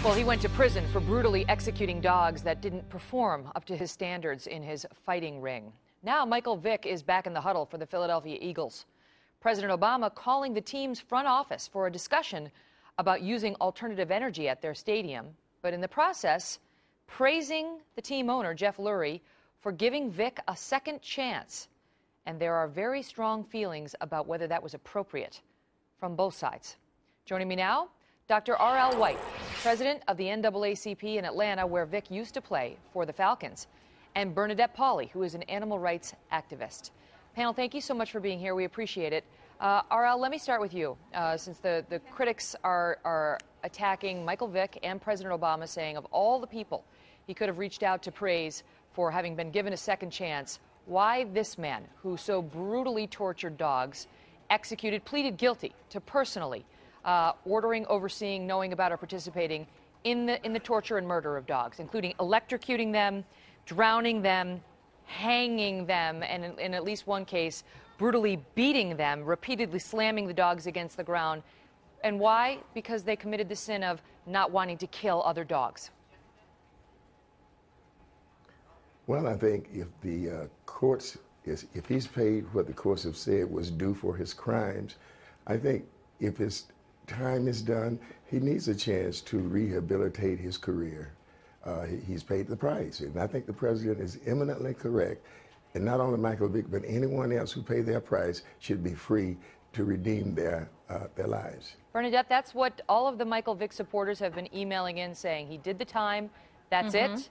Well, he went to prison for brutally executing dogs that didn't perform up to his standards in his fighting ring. Now Michael Vick is back in the huddle for the Philadelphia Eagles. President Obama calling the team's front office for a discussion about using alternative energy at their stadium, but in the process, praising the team owner, Jeff Lurie, for giving Vick a second chance. And there are very strong feelings about whether that was appropriate from both sides. Joining me now, Dr. R.L. White, president of the NAACP in Atlanta, where Vick used to play for the Falcons, and Bernadette Pauley, who is an animal rights activist. Panel, thank you so much for being here. We appreciate it. R.L., let me start with you, since the critics are attacking Michael Vick and President Obama, saying of all the people he could have reached out to praise for having been given a second chance, why this man, who so brutally tortured dogs, pleaded guilty to personally ordering, overseeing, knowing about, or participating in the torture and murder of dogs, including electrocuting them, drowning them, hanging them, and in at least one case, brutally beating them, repeatedly slamming the dogs against the ground. And why? Because they committed the sin of not wanting to kill other dogs. Well, I think if the if he's paid what the courts have said was due for his crimes, I think if his time is done, he needs a chance to rehabilitate his career. He's paid the price, and I think the president is eminently correct. And not only Michael Vick, but anyone else who paid their price should be free to redeem their lives. Bernadette, that's what all of the Michael Vick supporters have been emailing in, saying he did the time. That's it.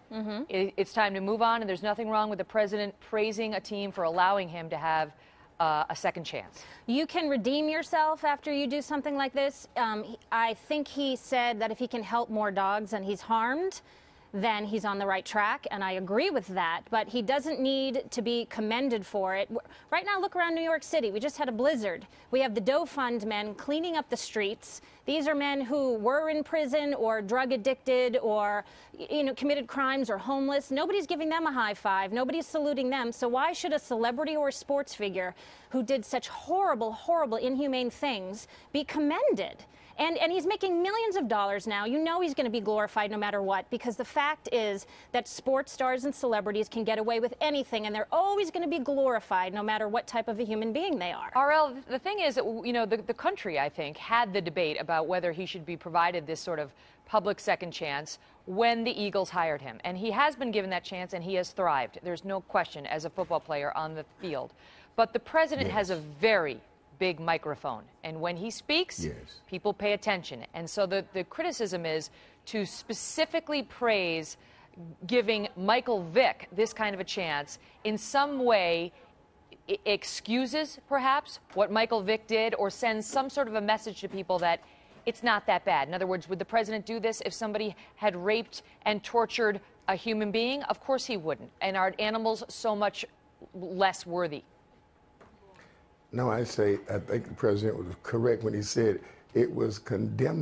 It's time to move on, and there's nothing wrong with the president praising a team for allowing him to have a second chance. You can redeem yourself after you do something like this. I think he said that if he can help more dogs and he's harmed, then he's on the right track, and I agree with that. But he doesn't need to be commended for it. Right now, look around New York City. We just had a blizzard. We have the Doe Fund men cleaning up the streets. These are men who were in prison or drug addicted or, committed crimes or homeless. Nobody's giving them a high five. Nobody's saluting them. So why should a celebrity or a sports figure who did such horrible, horrible, inhumane things be commended? And he's making millions of dollars now. You know he's going to be glorified no matter what, because the fact is that sports stars and celebrities can get away with anything, and they're always going to be glorified no matter what type of a human being they are. R.L., the thing is that, the country, I think, had the debate about whether he should be provided this sort of public second chance when the Eagles hired him. And he has been given that chance, and he has thrived. There's no question as a football player on the field. But the president has a very big microphone, and when he speaks, people pay attention. And so the criticism is to specifically praise giving Michael Vick this kind of a chance in some way excuses perhaps what Michael Vick did, or sends some sort of a message to people that it's not that bad. In other words, would the president do this if somebody had raped and tortured a human being? Of course he wouldn't. And are animals so much less worthy? No, I think the president was correct when he said it was condemned.